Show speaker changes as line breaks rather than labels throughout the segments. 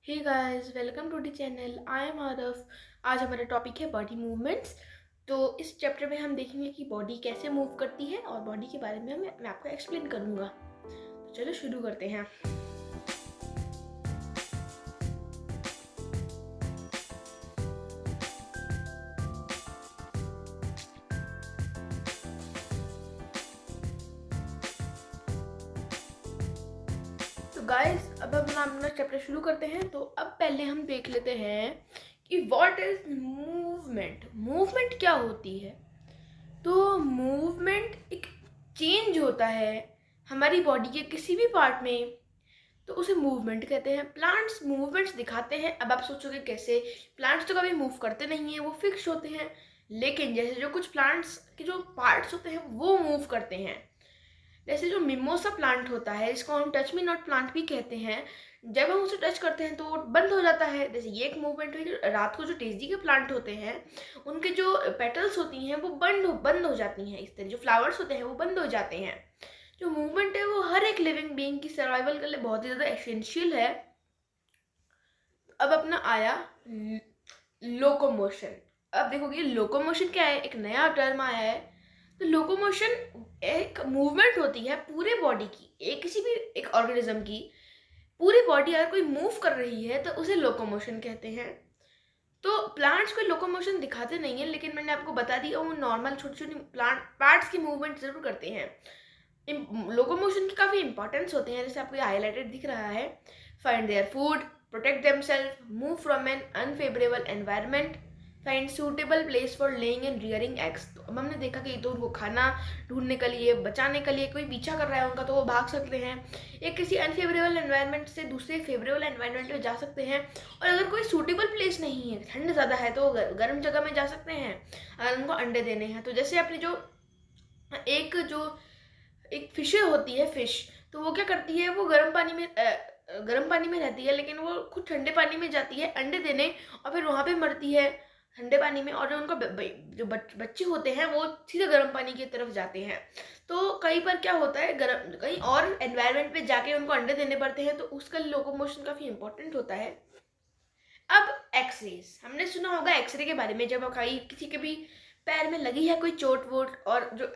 Hey guys, welcome to the channel. I am Arif. आज हमारा topic है बॉडी मूवमेंट्स। तो इस चैप्टर में हम देखेंगे कि बॉडी कैसे मूव करती है और बॉडी के बारे में मैं आपको एक्सप्लेन करूँगा। तो चलो शुरू करते हैं। तो गाइस, अब हम अपना चैप्टर शुरू करते हैं। तो अब पहले हम देख लेते हैं कि व्हाट इज मूवमेंट। मूवमेंट क्या होती है? तो मूवमेंट एक चेंज होता है हमारी बॉडी के किसी भी पार्ट में, तो उसे मूवमेंट कहते हैं। प्लांट्स मूवमेंट्स दिखाते हैं। अब आप सोचोगे कैसे? प्लांट्स तो कभी मूव करते नहीं हैं, वो फिक्स होते हैं। लेकिन जैसे जो कुछ प्लांट्स के जो पार्ट्स होते हैं वो मूव करते हैं। जैसे जो मिमोसा प्लांट होता है, इसको हम टच मी नॉट प्लांट भी कहते हैं। जब हम उसे टच करते हैं तो वो बंद हो जाता है। जैसे ये एक मूवमेंट हुई। रात को जो डेजी के प्लांट होते हैं उनके जो पेटल्स होती हैं वो बंद हो जाती हैं। इस तरह जो फ्लावर्स होते हैं वो बंद हो जाते हैं। जो मूवमेंट है वो हर एक लिविंग बीइंग की सर्वाइवल के लिए बहुत ही ज़्यादा एसेंशियल है। अब अपना आया लोकोमोशन। अब देखोगे लोकोमोशन क्या है, एक नया टर्म आया है। तो लोकोमोशन एक मूवमेंट होती है पूरे बॉडी की, एक किसी भी एक ऑर्गेनिज्म की पूरी बॉडी अगर कोई मूव कर रही है तो उसे लोकोमोशन कहते हैं। तो प्लांट्स को लोकोमोशन दिखाते नहीं है, लेकिन मैंने आपको बता दिया वो नॉर्मल छोटी छोटी प्लांट पार्ट्स की मूवमेंट जरूर करते हैं। लोकोमोशन की काफ़ी इंपॉर्टेंस होते हैं, जैसे आपको ये हाईलाइटेड दिख रहा है। Find their food, protect themselves, move from an unfavourable environment, find suitable place for laying and rearing eggs. तो अब हमने देखा कि तो उनको खाना ढूंढने के लिए, बचाने के लिए, कोई पीछा कर रहा है उनका तो वो भाग सकते हैं। एक किसी अनफेवरेबल एनवायरनमेंट से दूसरे फेवरेबल एनवायरनमेंट में जा सकते हैं। और अगर कोई सूटेबल प्लेस नहीं है, ठंड ज़्यादा है, तो गर्म जगह में जा सकते हैं अगर उनको अंडे देने हैं। तो जैसे अपनी जो एक फिश होती है, फिश, तो वो क्या करती है, वो गर्म पानी में रहती है, लेकिन वो खुद ठंडे पानी में जाती है अंडे देने और फिर वहाँ पे मरती है ठंडे पानी में। और जो उनका जो बच्चे होते हैं वो सीधे गर्म पानी की तरफ जाते हैं। तो कई बार क्या होता है, गर्म कहीं और एनवायरनमेंट पे जाके उनको अंडे देने पड़ते हैं, तो उसका लोकोमोशन काफ़ी इंपॉर्टेंट होता है। अब एक्सरेज, हमने सुना होगा एक्सरे के बारे में। जब कहीं किसी के भी पैर में लगी है कोई चोट वोट, और जो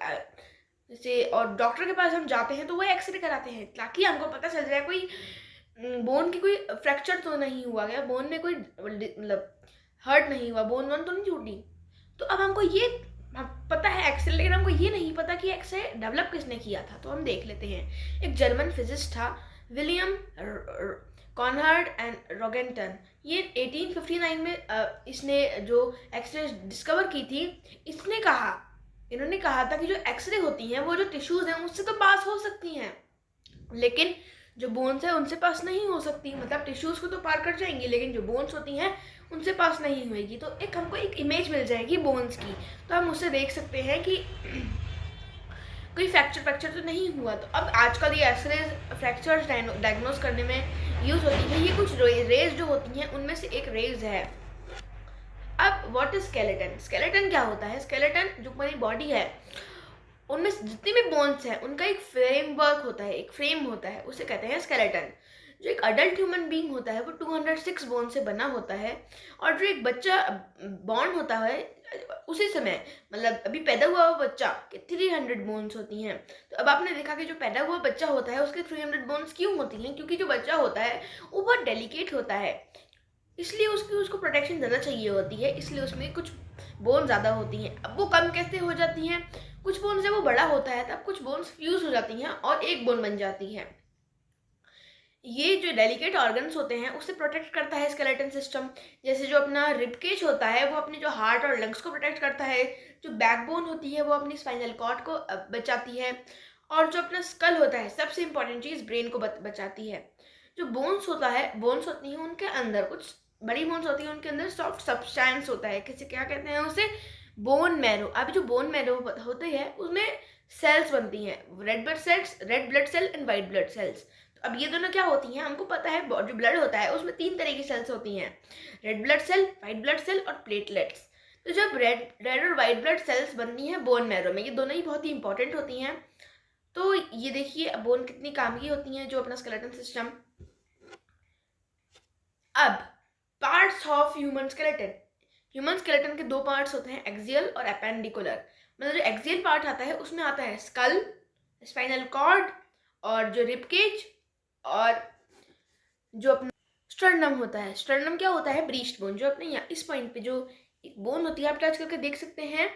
जैसे और डॉक्टर के पास हम जाते हैं तो वो एक्सरे कराते हैं ताकि हमको पता चल जाए कोई बोन की कोई फ्रैक्चर तो नहीं हुआ गया, बोन में कोई मतलब हर्ट नहीं हुआ, बोन वन तो नहीं टूटी। तो अब हमको ये पता है एक्सरे, लेकिन हमको ये नहीं पता कि एक्सरे डेवलप किसने किया था। तो हम देख लेते हैं। एक जर्मन फिजिस्ट था, विलियम कॉनहार्ड एंड रोगेंटन। ये 1859 में इसने जो एक्सरे डिस्कवर की थी, इन्होंने कहा था कि जो एक्सरे होती हैं वो जो टिश्यूज हैं उससे तो पास हो सकती हैं, लेकिन जो बोन्स है उनसे पास नहीं हो सकती। मतलब टिश्यूज को तो पार कर जाएंगी, लेकिन जो बोन्स होती हैं उनसे पास नहीं होएगी। तो हमको एक इमेज मिल जाएगी बोन्स की, तो हम उससे देख सकते हैं कि कोई फ्रैक्चर तो नहीं हुआ। तो अब आजकल ये एक्सरे फ्रैक्चर्स डायग्नोज करने में यूज होती है। ये कुछ रेज जो होती हैं उनमें से एक रेज है। अब व्हाट इज स्केलेटन? स्केलेटन क्या होता है? स्केलेटन जो हमारी बॉडी है उनमें जितनी भी बोन्स हैं उनका एक फ्रेमवर्क होता है, एक फ्रेम होता है, उसे कहते हैं स्केलेटन। जो एक अडल्ट ह्यूमन बीइंग होता है वो 206 बोन से बना होता है। और जो एक बच्चा बॉर्न होता है उसी समय, मतलब अभी पैदा हुआ हुआ बच्चा के 300 बोन्स होती हैं। तो अब आपने देखा कि जो पैदा हुआ बच्चा होता है उसके 300 बोन्स क्यों होती हैं? क्योंकि जो बच्चा होता है वो बहुत डेलिकेट होता है, इसलिए उसको प्रोटेक्शन ज़्यादा चाहिए होती है, इसलिए उसमें कुछ बोन ज़्यादा होती हैं। अब वो कम कैसे हो जाती हैं? कुछ बोन जब वो बड़ा होता है तब कुछ बोन्स फ्यूज हो जाती हैं और एक बोन बन जाती है। ये जो डेलिकेट ऑर्गन्स होते हैं उससे प्रोटेक्ट करता है स्केलेटन सिस्टम। जैसे जो अपना रिबकेज होता है वो अपने जो हार्ट और लंग्स को प्रोटेक्ट करता है। जो बैकबोन होती है वो अपनी स्पाइनल कॉर्ड को बचाती है। और जो अपना स्कल होता है, सबसे इंपॉर्टेंट चीज़, ब्रेन को बचाती है। जो बोन्स होती हैं उनके अंदर कुछ बड़ी बोन्स होती है, उनके अंदर सॉफ्ट सब्सटेंस होता है, किसे क्या कहते हैं उसे, बोन मैरो। अब जो बोन मैरो होते हैं उसमें सेल्स बनती हैं, red blood cell and white blood cells. तो अब ये दोनों क्या होती हैं हमको पता है। जो ब्लड होता है उसमें 3 तरह की सेल्स होती हैं, red blood cell, white blood cell और प्लेटलेट्स। तो जब रेड और वाइट ब्लड सेल्स बनती हैं बोन मैरो में, ये दोनों ही बहुत ही इंपॉर्टेंट होती हैं। तो ये देखिए बोन कितनी काम की होती हैं, जो अपना स्केलेटन सिस्टम। अब parts of human skeleton. Human skeleton के दो पार्ट्स होते हैं, एक्सियल और एपेंडिकुलर। मतलब जो एक्सियल पार्ट आता है उसमें आता है स्कल, स्पाइनल कॉर्ड और जो रिब केज और जो अपना स्टर्नम होता है। स्टर्नम क्या होता है? Breast bone. जो अपने यहाँ इस पॉइंट पे जो एक बोन होती है, आप टच करके देख सकते हैं,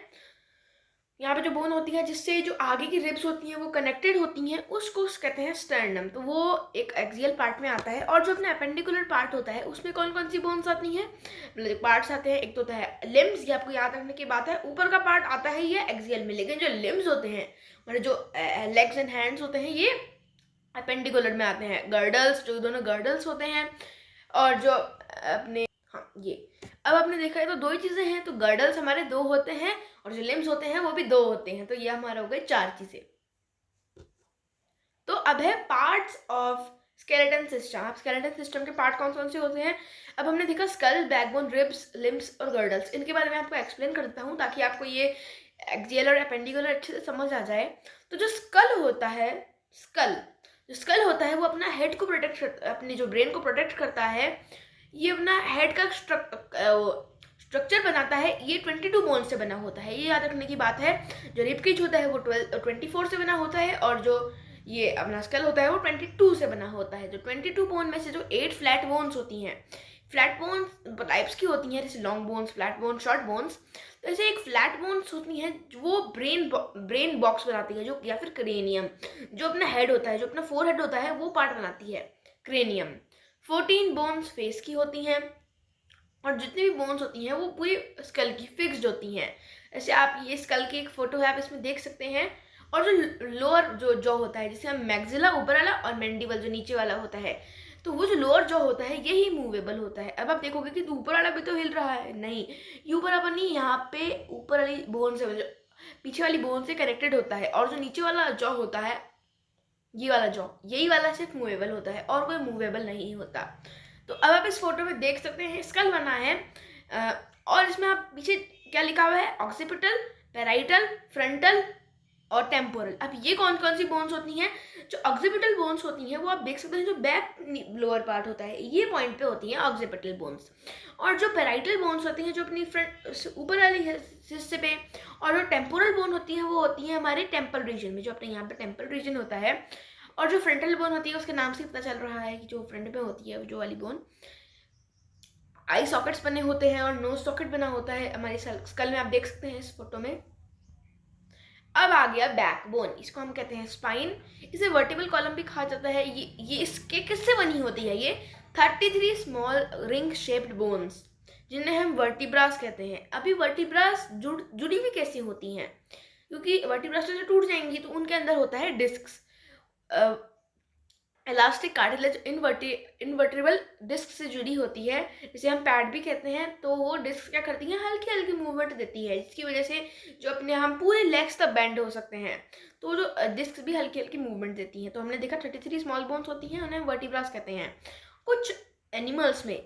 यहाँ पे जो बोन होती है जिससे जो आगे की रिब्स होती हैं वो कनेक्टेड होती हैं, उसको कहते हैं स्टर्नम। तो वो एक एक्सियल पार्ट में आता है। और जो अपना एपेंडिकुलर पार्ट होता है उसमें कौन कौन सी बोन्स आती हैं, मतलब पार्ट्स आते हैं। एक तो होता है लिम्स, ये आपको याद रखने की बात है, ऊपर का पार्ट आता है ये एक्सियल में, लेकिन जो लिम्स होते हैं मतलब जो लेग्स एंड हैंड्स होते हैं ये एपेंडिकुलर में आते हैं। गर्डल्स, जो दोनों गर्डल्स होते हैं, और जो अपने ये अब आपने देखा है तो दो ही चीजें हैं, तो गर्डल्स हमारे दो होते हैं और जो लिम्स होते हैं वो भी दो होते हैं, तो ये हमारा हो गए चार चीजें। तो अब है पार्ट्स ऑफ स्केलेटन सिस्टम। अब स्केलेटन सिस्टम के पार्ट कौन कौन से होते हैं? अब हमने देखा स्कल, बैकबोन, रिब्स, लिम्स और गर्डल्स। इनके बारे में आपको एक्सप्लेन कर देता हूँ ताकि आपको ये एक्सियल और एपेंडिकुलर अच्छे से समझ आ जाए। तो जो स्कल होता है, जो स्कल होता है वो अपना हेड को प्रोटेक्ट करता है, अपने जो ब्रेन को प्रोटेक्ट करता है। ये अपना हेड का स्ट्रक्चर बनाता है। ये 22 बोन से बना होता है, ये याद रखने की बात है। जो रिब केज होता है वो 24 से बना होता है, और जो ये अपना स्कल होता है वो 22 से बना होता है। जो 22 बोन में से जो 8 फ्लैट बोन्स होती हैं, फ्लैट बोन्स टाइप्स की होती हैं, जैसे long bones, flat bones, short bones. तो ऐसे एक फ्लैट बोन्स होती हैं वो ब्रेन बॉक्स बनाती है, जो या फिर क्रेनियम। जो अपना हेड होता है, जो अपना फोरहेड होता है वो पार्ट बनाती है क्रेनियम। 14 बोन्स फेस की होती हैं, और जितनी भी बोन्स होती हैं वो पूरी स्कल की फिक्स्ड होती हैं। ऐसे आप ये स्कल की एक फोटो है, आप इसमें देख सकते हैं। और जो लोअर जो जॉ होता है, जिसे हम मैक्सिला ऊपर वाला और मैंडिबल जो नीचे वाला होता है, तो वो जो लोअर जॉ होता है यही मूवेबल होता है। अब आप देखोगे कि ऊपर वाला भी तो हिल रहा है, नहीं, ये ऊपर वाला नहीं, यहाँ पे ऊपर वाली बोन से, पीछे वाली बोन से कनेक्टेड होता है। और जो नीचे वाला जॉ होता है, ये वाला जॉ, यही वाला सिर्फ मूवेबल होता है और कोई मूवेबल नहीं होता। तो अब आप इस फोटो में देख सकते हैं स्कल बना है, और इसमें आप पीछे क्या लिखा हुआ है? ऑक्सीपिटल, पैराइटल, फ्रंटल और टेम्पोरल। अब ये कौन कौन सी बोन्स होती हैं? जो ऑक्सीपिटल बोन्स होती हैं वो आप देख सकते हैं, जो बैक लोअर पार्ट होता है ये पॉइंट पे होती हैं ऑक्सीपिटल बोन्स। और जो पैराइटल बोन्स होती हैं जो अपनी फ्रंट ऊपर वाली हिस्से पे, और जो टेम्पोरल बोन होती हैं वो होती हैं हमारे टेम्पल रीजन में, जो अपने यहाँ पे टेम्पल रीजन होता है। और जो फ्रंटल बोन होती है उसके नाम से पता चल रहा है कि जो फ्रंट पे होती है जो वाली बोन, आई सॉकेट्स बने होते हैं और नोज सॉकेट बना होता है हमारे स्कल में, आप देख सकते हैं इस फोटो में। अब आ गया बैकबोन, इसको हम कहते हैं स्पाइन। इसे वर्टिबल कॉलम भी कहा जाता है। ये इसके किससे बनी होती है? ये 33 स्मॉल रिंग शेप्ड बोन्स, जिन्हें हम वर्टिब्रास कहते हैं। अभी वर्टिब्रास जुड़ी हुई कैसी होती हैं? क्योंकि वर्टिब्रास तो टूट जाएंगी, तो उनके अंदर होता है discs, elastic cartilage intervertebral disc से जुड़ी होती है, जिसे हम पैड भी कहते हैं। तो वो डिस्क क्या करती हैं? हल्की हल्की मूवमेंट देती है, जिसकी वजह से जो अपने हम पूरे लेग्स तक बेंड हो सकते हैं। तो जो डिस्क भी हल्की हल्की मूवमेंट देती हैं। तो हमने देखा 33 स्मॉल बोन्स होती हैं, उन्हें वर्टिब्रास कहते हैं। कुछ एनिमल्स में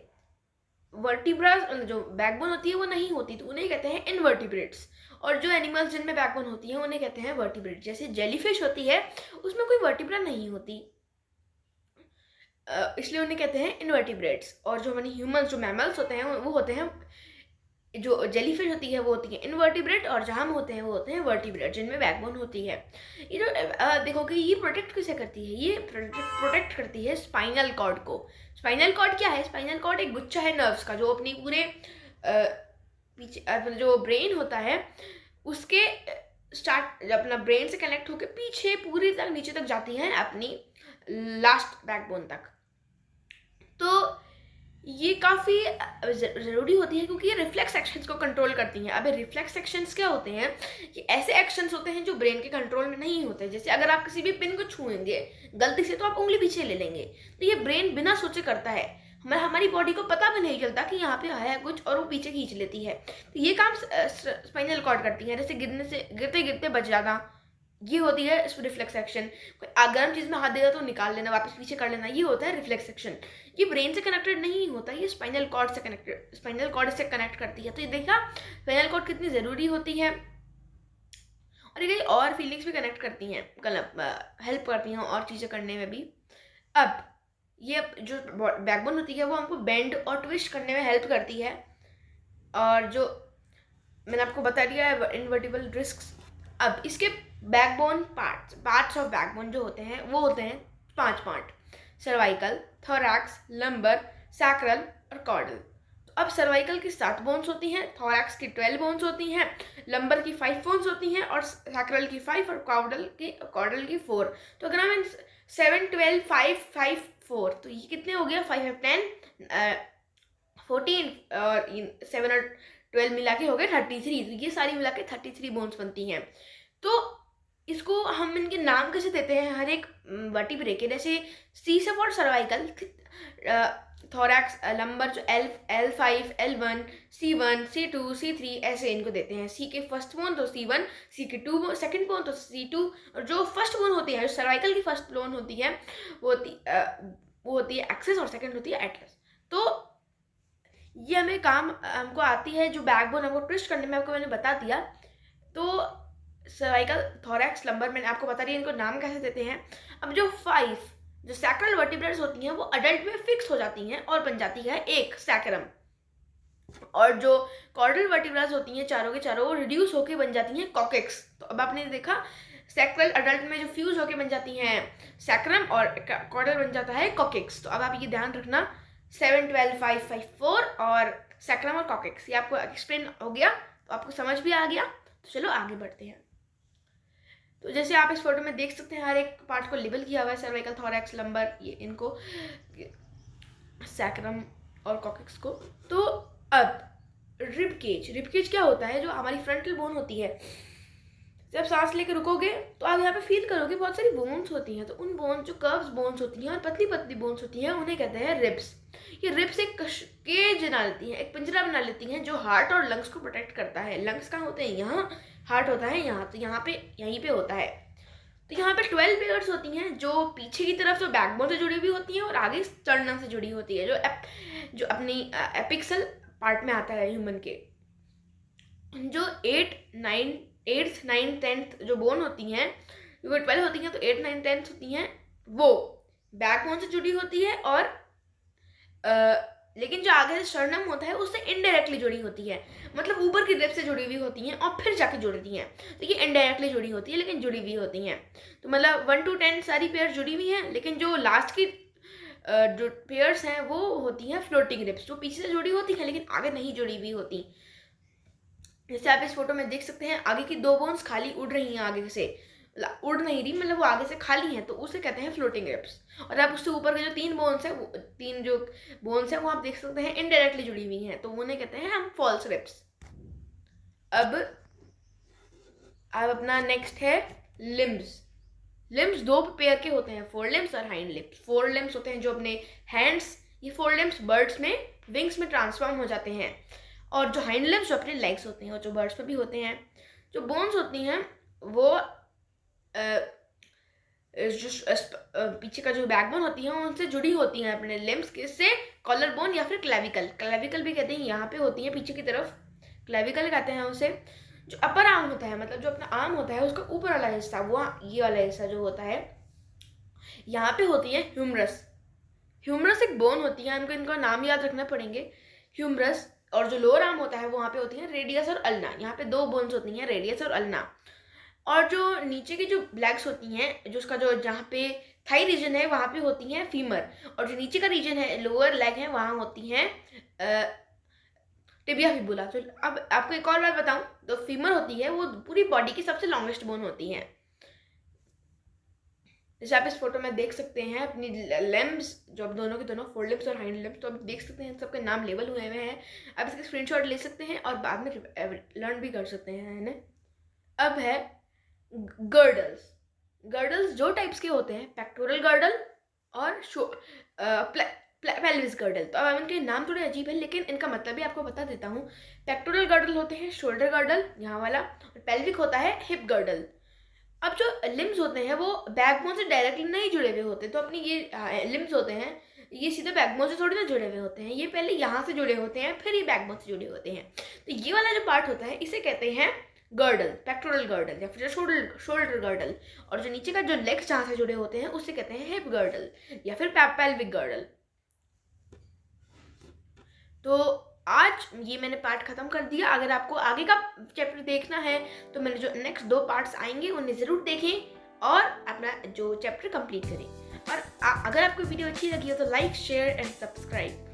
वर्टिब्रास जो बैकबोन होती है वो नहीं होती, तो उन्हें कहते हैं इनवर्टिब्रेट्स। और जो एनिमल्स जिनमें बैकबोन होती है उन्हें कहते हैं वर्टिब्रेट। जैसे जेलीफिश होती है, उसमें कोई वर्टिब्रा नहीं होती, इसलिए उन्हें कहते हैं इनवर्टिब्रेट्स। और जो हमारे ह्यूमंस, जो मैमल्स होते हैं वो होते हैं, जो जेलीफिश होती है वो होती है इनवर्टिब्रेट, और जहाँ हम होते हैं वो होते हैं वर्टिब्रेट, जिनमें बैकबोन होती है। ये जो देखोगे ये प्रोटेक्ट किसे करती है? ये प्रोटेक्ट करती है स्पाइनल कॉर्ड को। स्पाइनल कॉर्ड क्या है? स्पाइनल कॉर्ड एक गुच्छा है नर्व्स का, जो अपनी पूरे पीछे जो ब्रेन होता है उसके स्टार्ट अपना ब्रेन से कनेक्ट होकर पीछे पूरी तक नीचे तक जाती है अपनी लास्ट बैकबोन तक। तो ये काफ़ी ज़रूरी होती है क्योंकि ये रिफ्लेक्स एक्शंस को कंट्रोल करती हैं। अब रिफ्लेक्स एक्शंस क्या होते हैं? ये ऐसे एक्शंस होते हैं जो ब्रेन के कंट्रोल में नहीं होते। जैसे अगर आप किसी भी पिन को छूएंगे गलती से तो आप उंगली पीछे ले लेंगे, तो ये ब्रेन बिना सोचे करता है। हमारी बॉडी को पता भी नहीं चलता कि यहाँ पे आया कुछ, और वो पीछे खींच लेती है। तो ये काम स्पाइनल कॉर्ड करती है। जैसे गिरते गिरते बच जाना, ये होती है रिफ्लेक्स एक्शन। कोई गर्म चीज़ में हाथ देगा तो निकाल लेना, वापस पीछे कर लेना, ये होता है रिफ्लेक्स एक्शन। ये ब्रेन से कनेक्टेड नहीं होता, ये स्पाइनल कॉर्ड से कनेक्ट करती है। तो ये देखा स्पाइनल कॉर्ड कितनी ज़रूरी होती है। और ये कई और फीलिंग्स भी कनेक्ट करती हैं, हेल्प करती हैं और चीज़ें करने में भी। अब ये जो बैकबोन होती है वो हमको बेंड और ट्विस्ट करने में हेल्प करती है। और जो मैंने आपको बता दिया है इनवर्टिबल डिस्क्स। अब इसके बैकबोन पार्ट्स ऑफ बैकबोन जो होते हैं वो होते हैं 5 part: cervical, thorax, lumbar, sacral और कॉर्डल। तो अब सर्वाइकल की 7 बोन्स होती हैं, थोरैक्स की 12 बोन्स होती हैं, लंबर की 5 बोन्स होती हैं और सैक्रल की 5 और कॉर्डल की 4। तो अगर हम 7 12 5 5 4 तो ये कितने हो गया? 5 5 10 14 और 7 और 12 मिला के हो गए 33। तो ये सारी मिला के 33 बोन्स बनती हैं। तो इसको हम इनके नाम कैसे देते हैं हर एक वर्टिब्रे के? जैसे सी से फॉर सर्वाइकल, थोरैक्स, लंबर जो L5 L1 C1 C2 C3 ऐसे इनको देते हैं। सी के फर्स्ट बोन तो C1, सी के सेकंड बोन तो C2, और जो फर्स्ट बोन होती है, जो सर्वाइकल की फर्स्ट बोन होती है वो होती है एक्सिस और सेकंड होती है एटलस। तो ये हमें काम हमको आती है, जो बैकबोन हमको ट्विस्ट करने में आपको मैंने बता दिया। तो सर्वाइकल, थोरैक्स, लंबर मैंने आपको बता दिया इनको नाम कैसे देते हैं। अब जो 5 जो सैक्रल वर्टिब्रेट्स होती हैं वो अडल्ट में फिक्स हो जाती हैं और बन जाती है एक सैक्रम, और जो कॉर्डल वर्टिब्रेट्स होती हैं चारों के चारों वो रिड्यूस होके बन जाती हैं कॉकेक्स। तो अब आपने देखा सैक्रल अडल्ट में जो फ्यूज होके बन जाती हैं सैक्रम और कॉर्डल बन जाता है कॉकेक्स। तो अब आप ये ध्यान रखना 7 12 5 5 4 और सैक्रम और कॉकेक्स, ये आपको एक्सप्लेन हो गया, तो आपको समझ भी आ गया। तो चलो आगे बढ़ते हैं। तो जैसे आप इस फोटो में देख सकते हैं हर एक पार्ट को लेबल किया हुआ है, सर्वाइकल, थोरैक्स, लंबर, ये इनको, सैक्रम और कॉकेक्स को। तो अब रिब केज क्या होता है? जो हमारी फ्रंटल बोन होती है, जब सांस लेकर रुकोगे तो आप यहाँ पे फील करोगे बहुत सारी बोन्स होती हैं। तो उन बोन्स, जो कर्व्स बोन्स होती हैं और पतली पतली बोन्स होती हैं, उन्हें कहते हैं रिब्स। ये रिब्स एक केज बना लेती हैं, एक पिंजरा बना लेती हैं जो हार्ट और लंग्स को प्रोटेक्ट करता है। लंग्स कहाँ होते हैं? यहाँ। हार्ट होता है यहाँ, तो यहाँ पे यहीं पे होता है। तो यहाँ पे 12 पेयर्स होती हैं जो पीछे की तरफ तो बैकबोन से जुड़ी हुई होती हैं और आगे स्टर्नम से जुड़ी होती है, जो अपनी एपिक्सल पार्ट में आता है ह्यूमन के। जो 8th 9th 10th जो बोन होती हैं, वो 12 होती हैं, तो 8 9 10 होती हैं वो बैकबोन से जुड़ी होती है, और लेकिन जो आगे से स्टर्नम होता है उससे इनडायरेक्टली जुड़ी होती है, मतलब ऊपर की रिब से जुड़ी हुई होती हैं और फिर जाके जुड़ती हैं। तो ये इनडायरेक्टली जुड़ी होती है लेकिन जुड़ी हुई होती हैं। तो मतलब 1 to 10 सारी पेयर जुड़ी हुई हैं, लेकिन जो लास्ट की जो पेयर्स हैं वो होती हैं फ्लोटिंग रिब्स, जो पीछे से जुड़ी होती हैं लेकिन आगे नहीं जुड़ी हुई होती। जैसे आप इस फोटो में देख सकते हैं आगे की 2 बोन्स खाली उड़ रही हैं, आगे से उड़ नहीं रही, मतलब वो आगे से खाली हैं, तो उसे कहते हैं फ्लोटिंग रिब्स। और आप उससे ऊपर के जो 3 बोन्स हैं, वो 3 जो बोन्स हैं वो आप देख सकते हैं इनडायरेक्टली जुड़ी हुई हैं, तो उन्हें कहते हैं हम फॉल्स रिब्स। अब अपना नेक्स्ट है लिम्स 2 पेयर के होते हैं, फोर लिम्स और हाइंड लिम्स। फोर लिम्स होते हैं जो अपने हैंड्स, ये फोर लिम्स बर्ड्स में विंग्स में ट्रांसफॉर्म हो जाते हैं, और जो हाइंड लिम्स जो अपने लेग्स होते हैं और जो बर्ड्स पे भी होते हैं। जो बोन्स होती हैं वो जो पीछे का जो बैकबोन होती है उनसे जुड़ी होती हैं अपने लिम्स से, कॉलर बोन या फिर क्लेविकल भी कहते हैं, यहाँ पे होती है पीछे की तरफ, क्लेविकल कहते हैं उसे। जो अपर आर्म होता है, मतलब जो अपना आर्म होता है उसका ऊपर वाला हिस्सा, वो ये वाला हिस्सा जो होता है, यहाँ पे होती है ह्यूमरस एक बोन होती है, हमको इनका नाम याद रखना पड़ेंगे, ह्यूमरस। और जो लोअर आर्म होता है वहाँ पे होती है रेडियस और अल्ना, यहाँ पे 2 बोन्स होती हैं, रेडियस और अल्ना। और जो नीचे की जो लेग्स होती हैं, जो उसका जो जहाँ पे थाई रीजन है वहाँ पे होती हैं फीमर, और जो नीचे का रीजन है लोअर लेग है वहाँ होती हैं टिबिया फिबुला। तो अब आपको एक और बात बताऊँ, तो फीमर होती है वो पूरी बॉडी की सबसे लॉन्गेस्ट बोन होती है। जैसे आप इस फोटो में देख सकते हैं अपनी लिम्स, जो अब दोनों के दोनों फोर लिम्स और हाइंड लिम्स, तो आप देख सकते हैं सबके नाम लेबल हुए हुए हैं। आप इसके स्क्रीनशॉट ले सकते हैं और बाद में लर्न भी कर सकते हैं, है ना। अब है गर्डल्स 2 टाइप्स के होते हैं, पेक्टोरल गर्डल और पेल्विस गर्डल। तो अब इनके नाम थोड़े अजीब है लेकिन इनका मतलब भी आपको बता देता हूँ। पेक्टोरल गर्डल होते हैं शोल्डर गर्डल यहाँ वाला, और पेल्विक होता है हिप गर्डल। अब जो लिम्स होते हैं वो बैकबोन से डायरेक्टली नहीं जुड़े हुए होते, तो अपनी ये लिम्स होते हैं ये सीधे बैकबोन से थोड़ी ना जुड़े हुए होते हैं, ये पहले यहाँ से जुड़े होते हैं फिर ये बैकबोन से जुड़े होते हैं। तो ये वाला जो पार्ट होता है इसे कहते हैं गर्डल, पेक्टोरल गर्डल या फिर शोल्डर गर्डल, और जो नीचे का जो लेग्स जहाँ से जुड़े होते हैं उसे कहते हैं हिप गर्डल या फिर पेल्विक गर्डल। तो आज ये मैंने पार्ट खत्म कर दिया। अगर आपको आगे का चैप्टर देखना है तो मेरे जो नेक्स्ट 2 पार्ट्स आएंगे उन्हें ज़रूर देखें और अपना जो चैप्टर कंप्लीट करें। और अगर आपको वीडियो अच्छी लगी हो तो लाइक, शेयर एंड सब्सक्राइब।